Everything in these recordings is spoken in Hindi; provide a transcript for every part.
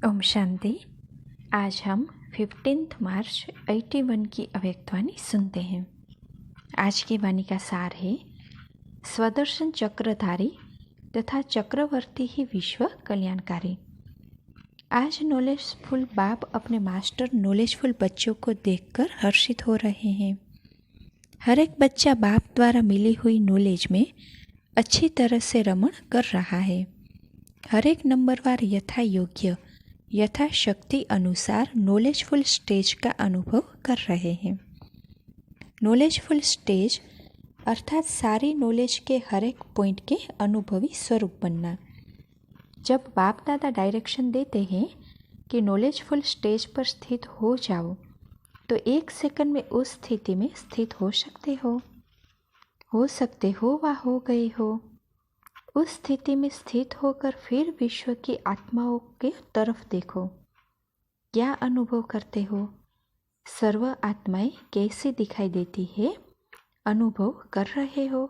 ओम शांति। आज हम 15 मार्च 81 की अव्यक्तवाणी सुनते हैं। आज की वाणी का सार है, स्वदर्शन चक्रधारी तथा चक्रवर्ती ही विश्व कल्याणकारी। आज नॉलेजफुल बाप अपने मास्टर नॉलेजफुल बच्चों को देखकर हर्षित हो रहे हैं। हर एक बच्चा बाप द्वारा मिली हुई नॉलेज में अच्छी तरह से रमण कर रहा है। हर एक नंबरवार यथा योग्य यथाशक्ति अनुसार नॉलेजफुल स्टेज का अनुभव कर रहे हैं। नॉलेजफुल स्टेज अर्थात सारी नॉलेज के हर एक पॉइंट के अनुभवी स्वरूप बनना। जब बाप दादा डायरेक्शन देते हैं कि नॉलेजफुल स्टेज पर स्थित हो जाओ, तो 1 सेकंड में उस स्थिति में स्थित हो सकते हो व हो गए हो। उस स्थिति में स्थित होकर फिर विश्व की आत्माओं के तरफ देखो। क्या अनुभव करते हो? सर्व आत्माएं कैसी दिखाई देती है, अनुभव कर रहे हो।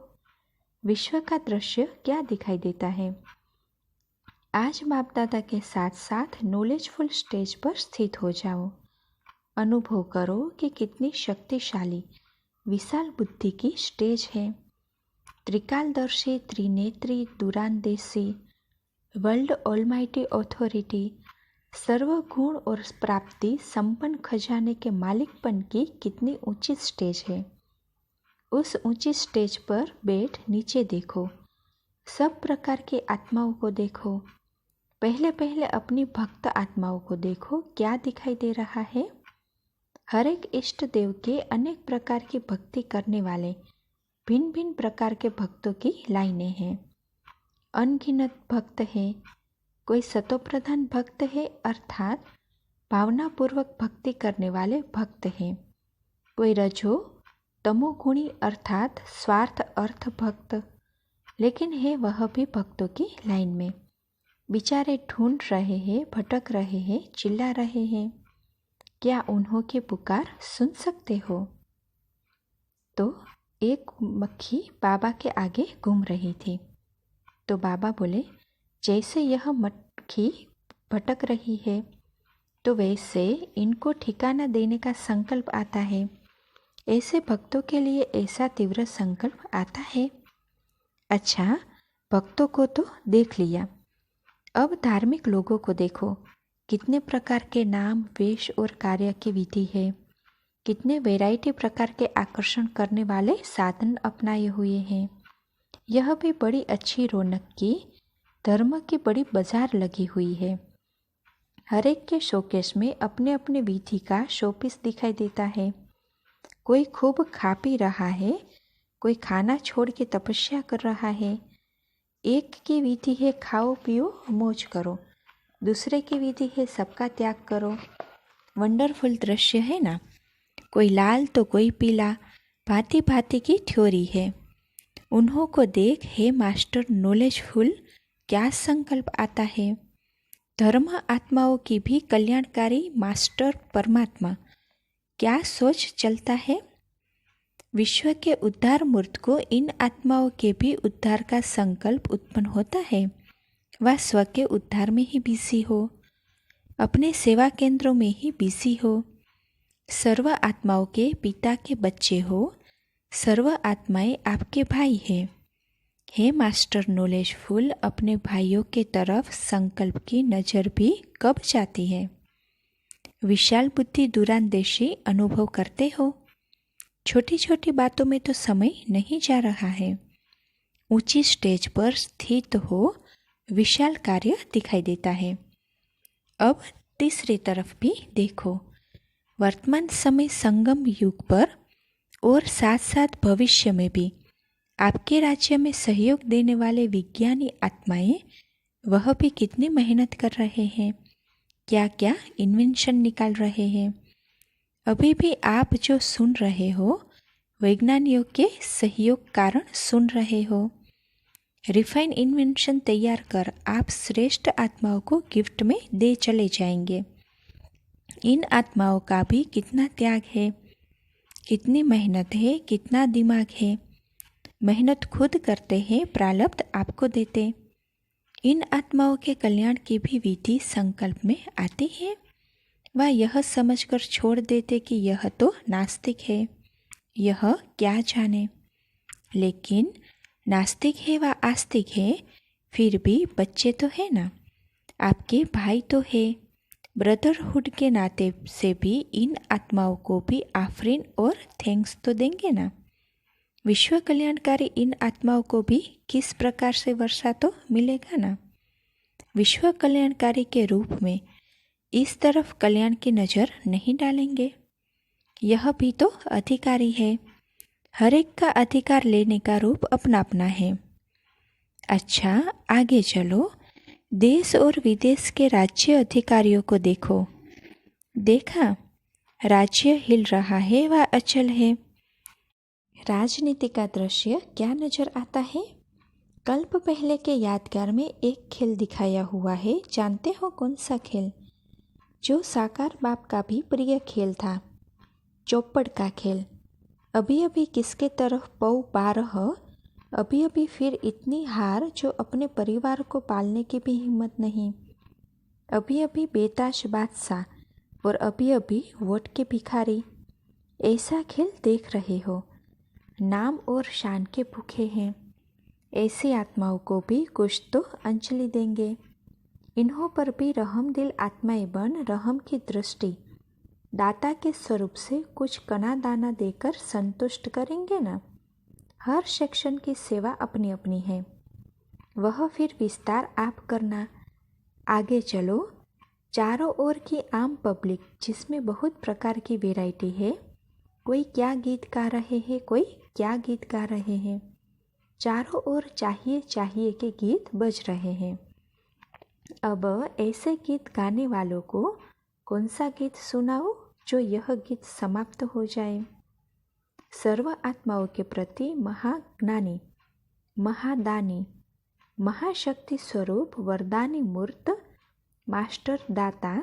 विश्व का दृश्य क्या दिखाई देता है? आज बाप दादा के साथ साथ नॉलेजफुल स्टेज पर स्थित हो जाओ। अनुभव करो कि कितनी शक्तिशाली विशाल बुद्धि की स्टेज है। त्रिकालदर्शी, त्रिनेत्री, दूरांदेशी, वर्ल्ड ऑलमाइटी ऑथोरिटी, सर्वगुण और प्राप्ति संपन्न खजाने के मालिकपन की कितनी ऊंची स्टेज है। उस ऊंची स्टेज पर बैठ नीचे देखो, सब प्रकार की आत्माओं को देखो। पहले अपनी भक्त आत्माओं को देखो, क्या दिखाई दे रहा है। हर एक इष्ट देव के अनेक प्रकार की भक्ति करने वाले भिन्न भिन्न प्रकार के भक्तों की लाइनें हैं। अनगिनत भक्त है। कोई सतोप्रधान भक्त है अर्थात भावनापूर्वक भक्ति करने वाले भक्त हैं। कोई रजो तमोगुणी अर्थात स्वार्थ अर्थ भक्त, लेकिन है वह भी भक्तों की लाइन में। बेचारे ढूंढ रहे हैं, भटक रहे हैं, चिल्ला रहे हैं। क्या उन्हों की पुकार सुन सकते हो? तो एक मक्खी बाबा के आगे घूम रही थी, तो बाबा बोले, जैसे यह मक्खी भटक रही है, तो वैसे इनको ठिकाना देने का संकल्प आता है। ऐसे भक्तों के लिए ऐसा तीव्र संकल्प आता है। अच्छा, भक्तों को तो देख लिया, अब धार्मिक लोगों को देखो। कितने प्रकार के नाम, वेश और कार्य की विधि है। कितने वैरायटी प्रकार के आकर्षण करने वाले साधन अपनाए हुए हैं। यह भी बड़ी अच्छी रौनक की धर्म की बड़ी बाजार लगी हुई है। हर एक के शोकेस में अपने अपने विधि का शोपीस दिखाई देता है। कोई खूब खा पी रहा है, कोई खाना छोड़ के तपस्या कर रहा है। एक की विधि है खाओ पियो मौज करो, दूसरे की विधि है सबका त्याग करो। वंडरफुल दृश्य है ना। कोई लाल तो कोई पीला, भांति भांति की थ्योरी है। उन्हों को देख हे मास्टर नॉलेजफुल, क्या संकल्प आता है। धर्म आत्माओं की भी कल्याणकारी मास्टर परमात्मा, क्या सोच चलता है। विश्व के उद्धार मूर्त को इन आत्माओं के भी उद्धार का संकल्प उत्पन्न होता है। वह स्व के उद्धार में ही बिजी हो, अपने सेवा केंद्रों में ही बिजी हो। सर्व आत्माओं के पिता के बच्चे हो, सर्व आत्माएं आपके भाई हैं। हे मास्टर नॉलेजफुल, अपने भाइयों के तरफ संकल्प की नज़र भी कब जाती है। विशाल बुद्धि दूरांदेशी अनुभव करते हो। छोटी छोटी बातों में तो समय नहीं जा रहा है। ऊंची स्टेज पर स्थित हो, विशाल कार्य दिखाई देता है। अब तीसरी तरफ भी देखो। वर्तमान समय संगम युग पर और साथ साथ भविष्य में भी आपके राज्य में सहयोग देने वाले विज्ञानी आत्माएं, वह भी कितनी मेहनत कर रहे हैं, क्या क्या इन्वेंशन निकाल रहे हैं। अभी भी आप जो सुन रहे हो, वैज्ञानिकों के सहयोग कारण सुन रहे हो। रिफाइन इन्वेंशन तैयार कर आप श्रेष्ठ आत्माओं को गिफ्ट में दे चले जाएंगे। इन आत्माओं का भी कितना त्याग है, कितनी मेहनत है, कितना दिमाग है। मेहनत खुद करते हैं, प्रारब्ध आपको देते। इन आत्माओं के कल्याण की भी विधि संकल्प में आती है। वह यह समझकर छोड़ देते कि यह तो नास्तिक है, यह क्या जाने। लेकिन नास्तिक है व आस्तिक है, फिर भी बच्चे तो है ना, आपके भाई तो है। ब्रदरहुड के नाते से भी इन आत्माओं को भी आफरीन और थैंक्स तो देंगे ना। विश्व कल्याणकारी इन आत्माओं को भी किस प्रकार से वर्षा तो मिलेगा ना। विश्व कल्याणकारी के रूप में इस तरफ कल्याण की नज़र नहीं डालेंगे। यह भी तो अधिकारी है, हर एक का अधिकार लेने का रूप अपना अपना है। अच्छा, आगे चलो। देश और विदेश के राज्य अधिकारियों को देखो। देखा, राज्य हिल रहा है व अचल है। राजनीति का दृश्य क्या नजर आता है? कल्प पहले के यादगार में एक खेल दिखाया हुआ है। जानते हो कौन सा खेल? जो साकार बाप का भी प्रिय खेल था, चौपड़ का खेल। अभी अभी किसके तरफ पौ 12, अभी अभी फिर इतनी हार जो अपने परिवार को पालने की भी हिम्मत नहीं। अभी अभी बेताज बादशाह और अभी अभी वोट के भिखारी। ऐसा खेल देख रहे हो। नाम और शान के भूखे हैं। ऐसी आत्माओं को भी कुछ तो अंजलि देंगे। इन्हों पर भी रहम दिल आत्माएं बन रहम की दृष्टि दाता के स्वरूप से कुछ कना दाना देकर संतुष्ट करेंगे ना। हर सेक्शन की सेवा अपनी अपनी है, वह फिर विस्तार आप करना। आगे चलो। चारों ओर की आम पब्लिक, जिसमें बहुत प्रकार की वैरायटी है, कोई क्या गीत गा रहे हैं, कोई क्या गीत गा रहे हैं। चारों ओर चाहिए चाहिए के गीत बज रहे हैं। अब ऐसे गीत गाने वालों को कौन सा गीत सुनाओ जो यह गीत समाप्त हो जाए। सर्व आत्माओं के प्रति महाज्ञानी, महादानी, महाशक्ति स्वरूप वरदानी मूर्त, मास्टर दाता,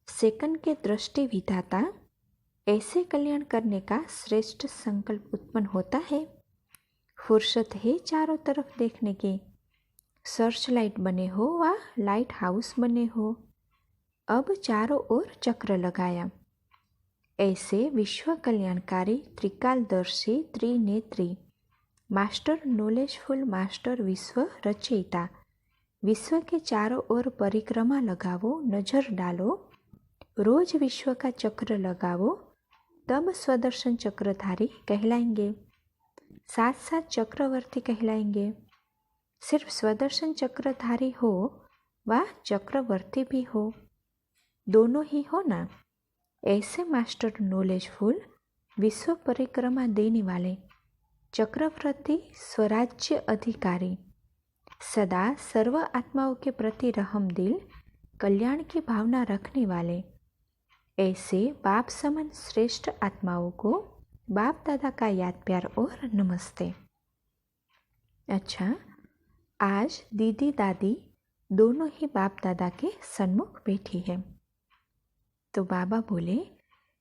सेकंड के दृष्टि विधाता, ऐसे कल्याण करने का श्रेष्ठ संकल्प उत्पन्न होता है। फुर्सत है चारों तरफ देखने की। सर्च लाइट बने हो व लाइट हाउस बने हो। अब चारों ओर चक्र लगाया। ऐसे विश्व कल्याणकारी, त्रिकालदर्शी, त्रिनेत्री, मास्टर नॉलेजफुल, मास्टर विश्व रचयिता, विश्व के चारों ओर परिक्रमा लगावो, नजर डालो, रोज विश्व का चक्र लगावो, तब स्वदर्शन चक्रधारी कहलाएंगे, साथ साथ चक्रवर्ती कहलाएंगे। सिर्फ स्वदर्शन चक्रधारी हो व चक्रवर्ती भी हो, दोनों ही हो ना। ऐसे मास्टर नॉलेजफुल, विश्व परिक्रमा देने वाले, चक्रवर्ती, स्वराज्य अधिकारी, सदा सर्व आत्माओं के प्रति रहम दिल, कल्याण की भावना रखने वाले, ऐसे बाप समान श्रेष्ठ आत्माओं को बाप दादा का याद प्यार और नमस्ते। अच्छा, आज दीदी दादी दोनों ही बाप दादा के सन्मुख बैठी है। तो बाबा बोले,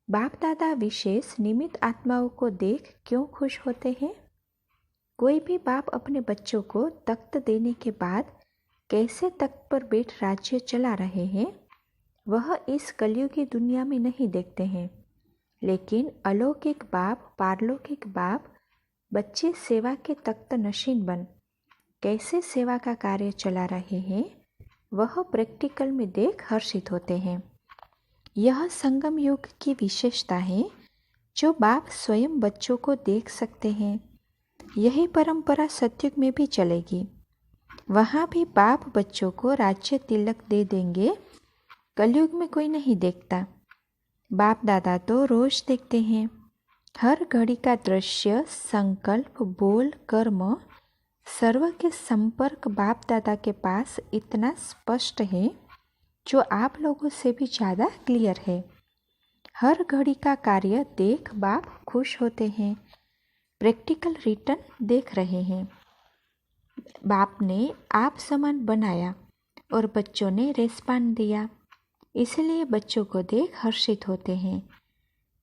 बाप दादा विशेष निमित्त आत्माओं को देख क्यों खुश होते हैं? कोई भी बाप अपने बच्चों को तख्त देने के बाद कैसे तख्त पर बैठ राज्य चला रहे हैं, वह इस कलयुगी दुनिया में नहीं देखते हैं। लेकिन अलौकिक बाप, पारलौकिक बाप, बच्चे सेवा के तख्त नशीन बन कैसे सेवा का कार्य चला रहे हैं, वह प्रैक्टिकल में देख हर्षित होते हैं। यह संगम युग की विशेषता है, जो बाप स्वयं बच्चों को देख सकते हैं। यही परंपरा सतयुग में भी चलेगी। वहाँ भी बाप बच्चों को राज्य तिलक दे देंगे। कलयुग में कोई नहीं देखता। बाप दादा तो रोज देखते हैं। हर घड़ी का दृश्य, संकल्प, बोल, कर्म, सर्व के संपर्क बाप दादा के पास इतना स्पष्ट है जो आप लोगों से भी ज़्यादा क्लियर है। हर घड़ी का कार्य देख बाप खुश होते हैं। प्रैक्टिकल रिटर्न देख रहे हैं। बाप ने आप समान बनाया और बच्चों ने रेस्पॉन्ड दिया, इसलिए बच्चों को देख हर्षित होते हैं।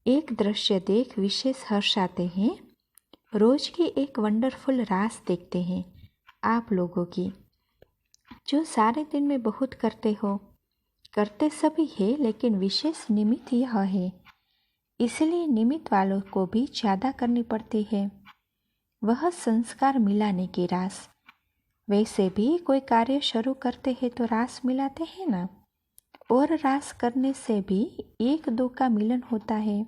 एक दृश्य देख विशेष हर्ष आते हैं। रोज की एक वंडरफुल रास देखते हैं आप लोगों की। जो सारे दिन में बहुत करते हो। करते सभी है, लेकिन विशेष निमित्त यह है, इसलिए निमित्त वालों को भी ज़्यादा करनी पड़ती है। वह संस्कार मिलाने की रास। वैसे भी कोई कार्य शुरू करते हैं तो रास मिलाते हैं ना, और रास करने से भी एक दो का मिलन होता है।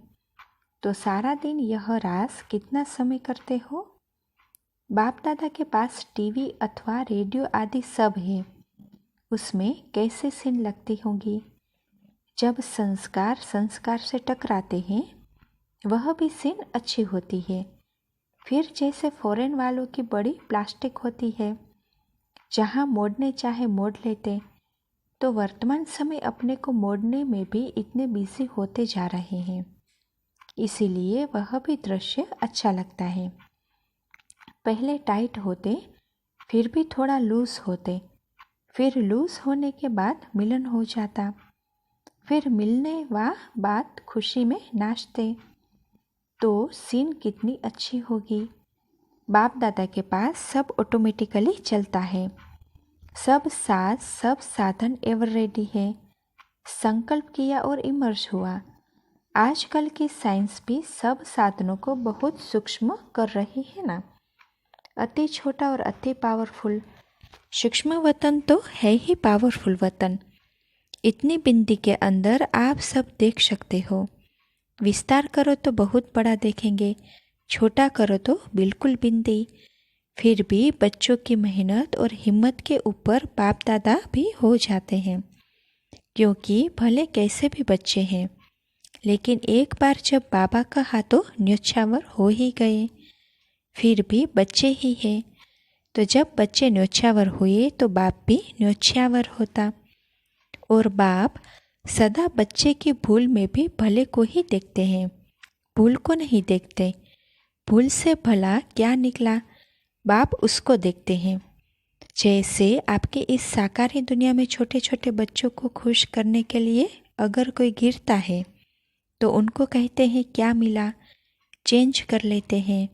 तो सारा दिन यह रास कितना समय करते हो? बाप दादा के पास टीवी अथवा रेडियो आदि सब है, उसमें कैसे सीन लगती होंगी। जब संस्कार संस्कार से टकराते हैं, वह भी सीन अच्छी होती है। फिर जैसे फॉरेन वालों की बड़ी प्लास्टिक होती है, जहाँ मोड़ने चाहे मोड़ लेते, तो वर्तमान समय अपने को मोड़ने में भी इतने बिजी होते जा रहे हैं, इसीलिए वह भी दृश्य अच्छा लगता है। पहले टाइट होते, फिर भी थोड़ा लूज होते, फिर लूज होने के बाद मिलन हो जाता, फिर मिलने व बाद खुशी में नाचते, तो सीन कितनी अच्छी होगी। बाप दादा के पास सब ऑटोमेटिकली चलता है, सब साज सब साधन एवर रेडी है। संकल्प किया और इमर्ज हुआ। आजकल की साइंस भी सब साधनों को बहुत सूक्ष्म कर रही है ना, अति छोटा और अति पावरफुल। सूक्ष्म वतन तो है ही पावरफुल वतन। इतनी बिंदी के अंदर आप सब देख सकते हो। विस्तार करो तो बहुत बड़ा देखेंगे, छोटा करो तो बिल्कुल बिंदी। फिर भी बच्चों की मेहनत और हिम्मत के ऊपर बाप दादा भी हो जाते हैं, क्योंकि भले कैसे भी बच्चे हैं, लेकिन एक बार जब बाबा कहा तो न्योछावर हो ही गए। फिर भी बच्चे ही हैं, तो जब बच्चे न्योछावर हुए तो बाप भी न्योछावर होता। और बाप सदा बच्चे की भूल में भी भले को ही देखते हैं, भूल को नहीं देखते। भूल से भला क्या निकला, बाप उसको देखते हैं। जैसे आपके इस साकारी दुनिया में छोटे छोटे बच्चों को खुश करने के लिए अगर कोई गिरता है तो उनको कहते हैं क्या मिला, चेंज कर लेते हैं।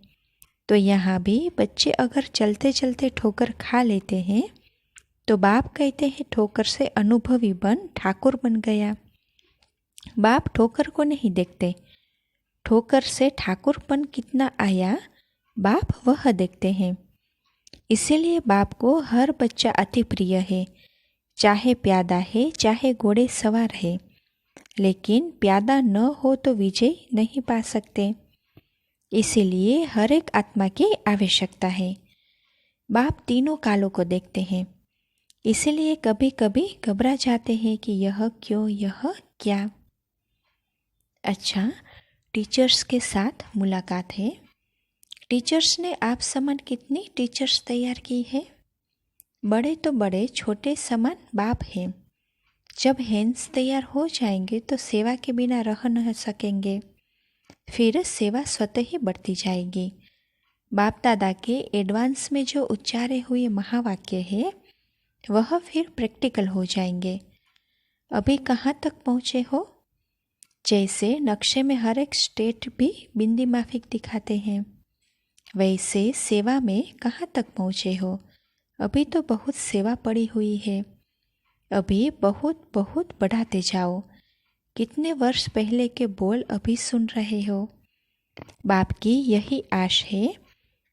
तो यहाँ भी बच्चे अगर चलते चलते ठोकर खा लेते हैं तो बाप कहते हैं ठोकर से अनुभवी बन ठाकुर बन गया। बाप ठोकर को नहीं देखते, ठोकर से ठाकुरपन कितना आया बाप वह देखते हैं। इसीलिए बाप को हर बच्चा अति प्रिय है, चाहे प्यादा है चाहे घोड़े सवार है। लेकिन प्यादा न हो तो विजय नहीं पा सकते, इसीलिए हर एक आत्मा की आवश्यकता है। बाप तीनों कालों को देखते हैं, इसीलिए कभी कभी घबरा जाते हैं कि यह क्यों, यह क्या। अच्छा, टीचर्स के साथ मुलाकात है। टीचर्स ने आप समान कितनी टीचर्स तैयार की है। बड़े तो बड़े, छोटे समान बाप हैं। जब हैंड्स तैयार हो जाएंगे तो सेवा के बिना रह न सकेंगे, फिर सेवा स्वतः ही बढ़ती जाएगी। बाप दादा के एडवांस में जो उच्चारे हुए महावाक्य है वह फिर प्रैक्टिकल हो जाएंगे। अभी कहाँ तक पहुँचे हो? जैसे नक्शे में हर एक स्टेट भी बिंदी माफिक दिखाते हैं, वैसे सेवा में कहाँ तक पहुँचे हो? अभी तो बहुत सेवा पड़ी हुई है, अभी बहुत बहुत बढ़ाते जाओ। कितने वर्ष पहले के बोल अभी सुन रहे हो। बाप की यही आश है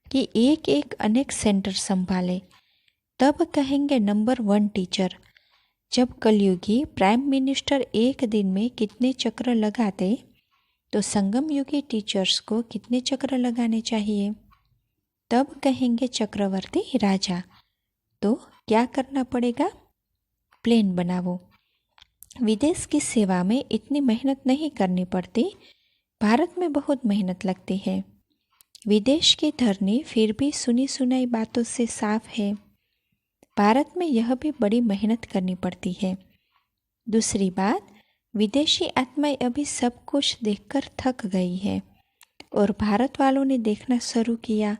कि एक एक अनेक सेंटर संभाले, तब कहेंगे नंबर 1 टीचर। जब कलयुगी प्राइम मिनिस्टर एक दिन में कितने चक्र लगाते, तो संगम युगी टीचर्स को कितने चक्र लगाने चाहिए, तब कहेंगे चक्रवर्ती राजा। तो क्या करना पड़ेगा? प्लेन बनाओ। विदेश की सेवा में इतनी मेहनत नहीं करनी पड़ती, भारत में बहुत मेहनत लगती है। विदेश की धरनी फिर भी सुनी सुनाई बातों से साफ है, भारत में यह भी बड़ी मेहनत करनी पड़ती है। दूसरी बात, विदेशी आत्माएं अभी सब कुछ देखकर थक गई है और भारत वालों ने देखना शुरू किया।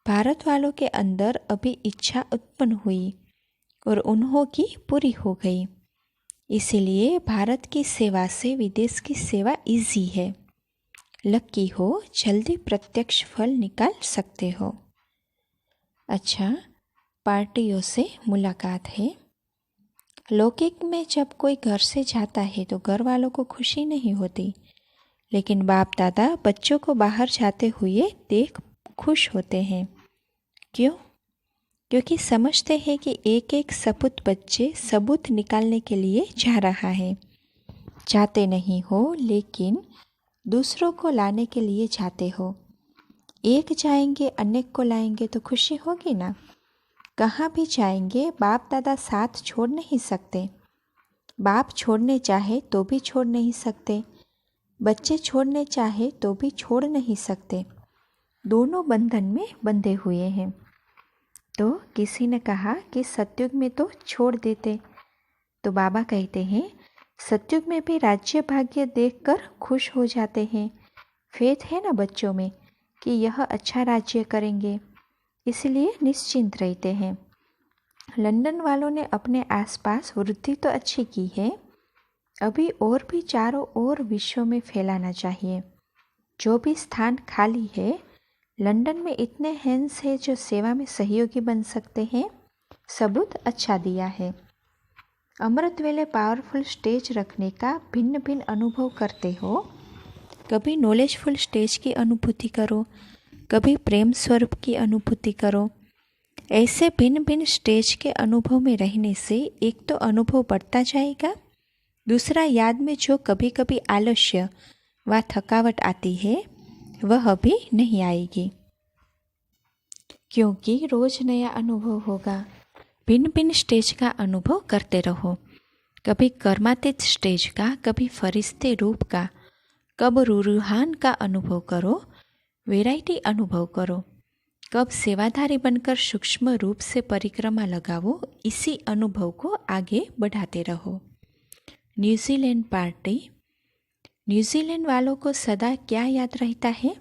भारत वालों के अंदर अभी इच्छा उत्पन्न हुई और उन्हों की पूरी हो गई। इसीलिए भारत की सेवा से विदेश की सेवा इजी है। लकी हो, जल्दी प्रत्यक्ष फल निकाल सकते हो। अच्छा, पार्टियों से मुलाकात है। लौकिक में जब कोई घर से जाता है तो घर वालों को खुशी नहीं होती, लेकिन बाप दादा बच्चों को बाहर जाते हुए देख खुश होते हैं। क्यों? क्योंकि समझते हैं कि एक एक सबूत बच्चे सबूत निकालने के लिए जा रहा है। जाते नहीं हो, लेकिन दूसरों को लाने के लिए जाते हो। एक जाएंगे अनेक को लाएंगे तो खुशी होगी ना। कहाँ भी जाएंगे बाप दादा साथ छोड़ नहीं सकते। बाप छोड़ने चाहे तो भी छोड़ नहीं सकते, बच्चे छोड़ने चाहे तो भी छोड़ नहीं सकते। दोनों बंधन में बंधे हुए हैं। तो किसी ने कहा कि सतयुग में तो छोड़ देते, तो बाबा कहते हैं सतयुग में भी राज्य भाग्य देखकर खुश हो जाते हैं। फेथ है ना बच्चों में कि यह अच्छा राज्य करेंगे, इसलिए निश्चिंत रहते हैं। लंदन वालों ने अपने आसपास वृद्धि तो अच्छी की है, अभी और भी चारों ओर विश्व में फैलाना चाहिए। जो भी स्थान खाली है, लंदन में इतने हैंड्स हैं जो सेवा में सहयोगी बन सकते हैं। सबूत अच्छा दिया है। अमृत वेले पावरफुल स्टेज रखने का भिन्न भिन्न अनुभव करते हो। कभी नॉलेजफुल स्टेज की अनुभूति करो, कभी प्रेम स्वरूप की अनुभूति करो। ऐसे भिन्न भिन्न स्टेज के अनुभव में रहने से एक तो अनुभव बढ़ता जाएगा, दूसरा याद में जो कभी कभी आलस्य व थकावट आती है वह भी नहीं आएगी, क्योंकि रोज नया अनुभव होगा। भिन्न भिन्न स्टेज का अनुभव करते रहो। कभी कर्मातीत स्टेज का, कभी फरिश्ते रूप का, कब रूहान का अनुभव करो, वैरायटी अनुभव करो। कब सेवाधारी बनकर सूक्ष्म रूप से परिक्रमा लगावो, इसी अनुभव को आगे बढ़ाते रहो। New Zealand party. न्यूजीलैंड वालों को सदा क्या याद रहता है?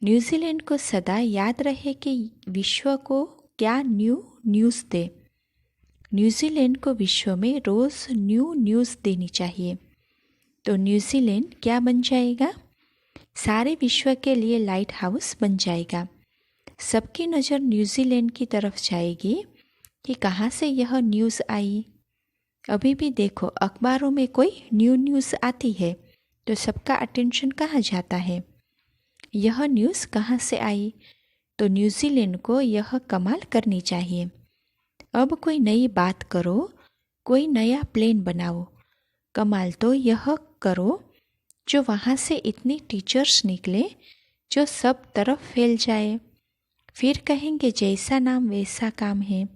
न्यूजीलैंड को सदा याद रहे कि विश्व को क्या न्यूज़ दे। न्यूजीलैंड को विश्व में रोज़ न्यूज़ देनी चाहिए। तो न्यूजीलैंड क्या बन जाएगा? सारे विश्व के लिए लाइट हाउस बन जाएगा। सबकी नज़र न्यूजीलैंड की तरफ जाएगी कि कहाँ से यह न्यूज़ आई। अभी भी देखो, अखबारों में कोई न्यूज़ आती है तो सबका अटेंशन कहाँ जाता है? यह न्यूज़ कहाँ से आई? तो न्यूजीलैंड को यह कमाल करनी चाहिए। अब कोई नई बात करो, कोई नया प्लेन बनाओ। कमाल तो यह करो जो वहाँ से इतनी टीचर्स निकले जो सब तरफ फैल जाए। फिर कहेंगे जैसा नाम वैसा काम है।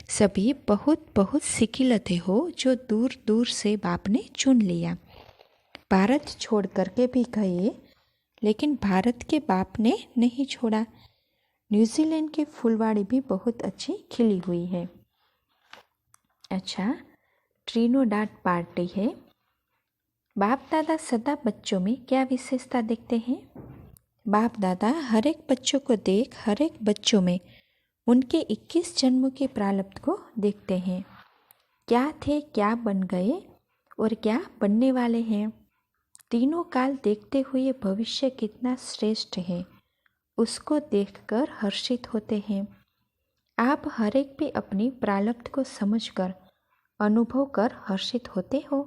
सभी बहुत बहुत सिकिलते हो जो दूर दूर से बाप ने चुन लिया। भारत छोड़ करके भी गए, लेकिन भारत के बाप ने नहीं छोड़ा। न्यूजीलैंड की फुलवाड़ी भी बहुत अच्छी खिली हुई है। अच्छा, ट्रिनिडाद पार्टी है। बाप दादा सदा बच्चों में क्या विशेषता देखते हैं? बाप दादा हर एक बच्चों को देख हर एक बच्चों में उनके 21 जन्मों के प्रारब्ध को देखते हैं। क्या थे, क्या बन गए और क्या बनने वाले हैं। तीनों काल देखते हुए भविष्य कितना श्रेष्ठ है, उसको देखकर हर्षित होते हैं। आप हर एक भी अपनी प्रारब्ध को समझकर अनुभव कर हर्षित होते हो।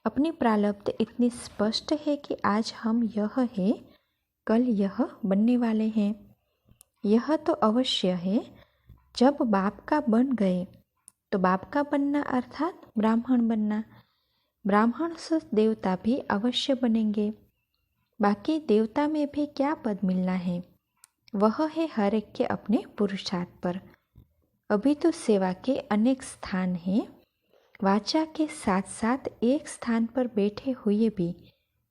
अपनी प्रारब्ध इतनी स्पष्ट है कि आज हम यह है, कल यह बनने वाले हैं। यह तो अवश्य है, जब बाप का बन गए तो बाप का बनना अर्थात ब्राह्मण बनना। ब्राह्मण से देवता भी अवश्य बनेंगे। बाकी देवता में भी क्या पद मिलना है, वह है हर एक के अपने पुरुषार्थ पर। अभी तो सेवा के अनेक स्थान हैं। वाचा के साथ साथ एक स्थान पर बैठे हुए भी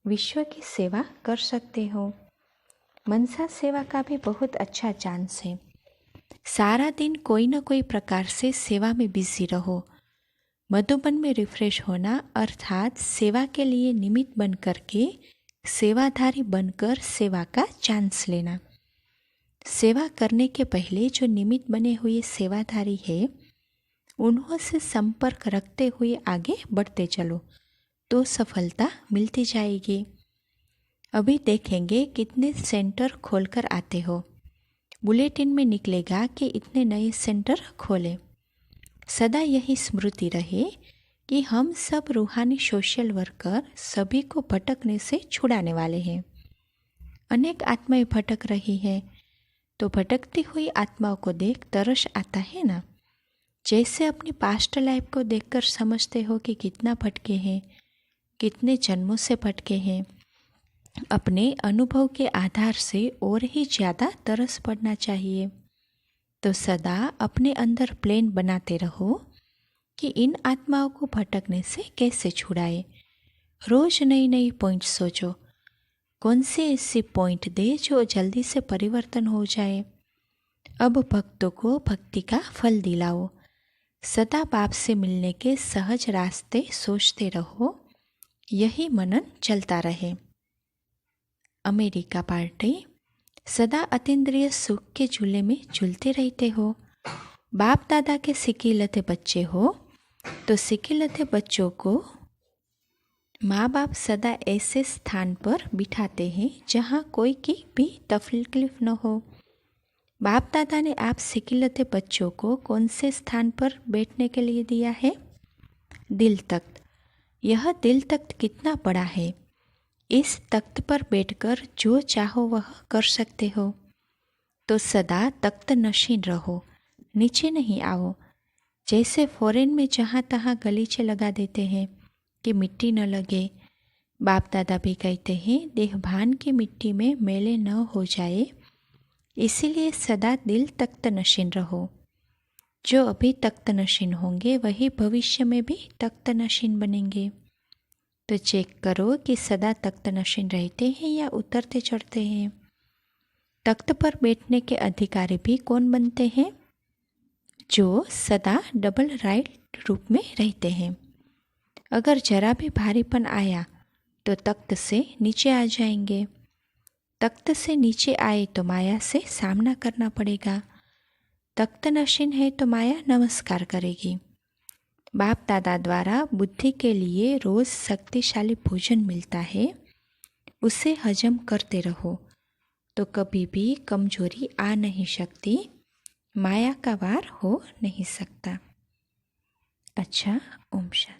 विश्व की सेवा कर सकते हो। मनसा सेवा का भी बहुत अच्छा चांस है। सारा दिन कोई न कोई प्रकार से सेवा में बिजी रहो। मधुबन में रिफ्रेश होना अर्थात सेवा के लिए निमित्त बन करके सेवाधारी बनकर सेवा का चांस लेना। सेवा करने के पहले जो निमित्त बने हुए सेवाधारी है, उन्हों से संपर्क रखते हुए आगे बढ़ते चलो तो सफलता मिलती जाएगी। अभी देखेंगे कितने सेंटर खोलकर आते हो। बुलेटिन में निकलेगा कि इतने नए सेंटर खोले। सदा यही स्मृति रहे कि हम सब रूहानी सोशल वर्कर सभी को भटकने से छुड़ाने वाले हैं। अनेक आत्माएं भटक रही है, तो भटकती हुई आत्माओं को देख तरस आता है ना। जैसे अपनी पास्ट लाइफ को देखकर समझते हो कि कितना भटके हैं, कितने जन्मों से भटके हैं। अपने अनुभव के आधार से और ही ज़्यादा तरस पड़ना चाहिए। तो सदा अपने अंदर प्लान बनाते रहो कि इन आत्माओं को भटकने से कैसे छुड़ाए। रोज नई नई पॉइंट सोचो, कौन से ऐसी पॉइंट दे जो जल्दी से परिवर्तन हो जाए। अब भक्तों को भक्ति का फल दिलाओ। सदा बाप से मिलने के सहज रास्ते सोचते रहो, यही मनन चलता रहे। America party. सदा अतीन्द्रिय सुख के झूले में झूलते रहते हो। बाप दादा के सिकिलते बच्चे हो, तो सिकिलते बच्चों को माँ बाप सदा ऐसे स्थान पर बिठाते हैं जहाँ कोई की भी तकलीफ न हो। बाप दादा ने आप सिकिलते बच्चों को कौन से स्थान पर बैठने के लिए दिया है? दिल तख्त। यह दिल तख्त कितना बड़ा है। इस तख्त पर बैठकर जो चाहो वह कर सकते हो। तो सदा तख्त नशीन रहो, नीचे नहीं आओ। जैसे फॉरेन में जहाँ तहाँ गलीचे लगा देते हैं कि मिट्टी न लगे। बाप दादा भी कहते हैं देहभान की मिट्टी में मैले न हो जाए, इसीलिए सदा दिल तख्त नशीन रहो। जो अभी तख्त नशीन होंगे वही भविष्य में भी तख्त नशीन बनेंगे। तो चेक करो कि सदा तख्त नशीन रहते हैं या उतरते चढ़ते हैं। तख्त पर बैठने के अधिकारी भी कौन बनते हैं? जो सदा डबल राइट रूप में रहते हैं। अगर जरा भी भारीपन आया तो तख्त से नीचे आ जाएंगे। तख्त से नीचे आए तो माया से सामना करना पड़ेगा। तख्त नशीन है तो माया नमस्कार करेगी। बाप दादा द्वारा बुद्धि के लिए रोज शक्तिशाली भोजन मिलता है, उसे हजम करते रहो तो कभी भी कमजोरी आ नहीं सकती, माया का वार हो नहीं सकता। अच्छा, ओम शांति।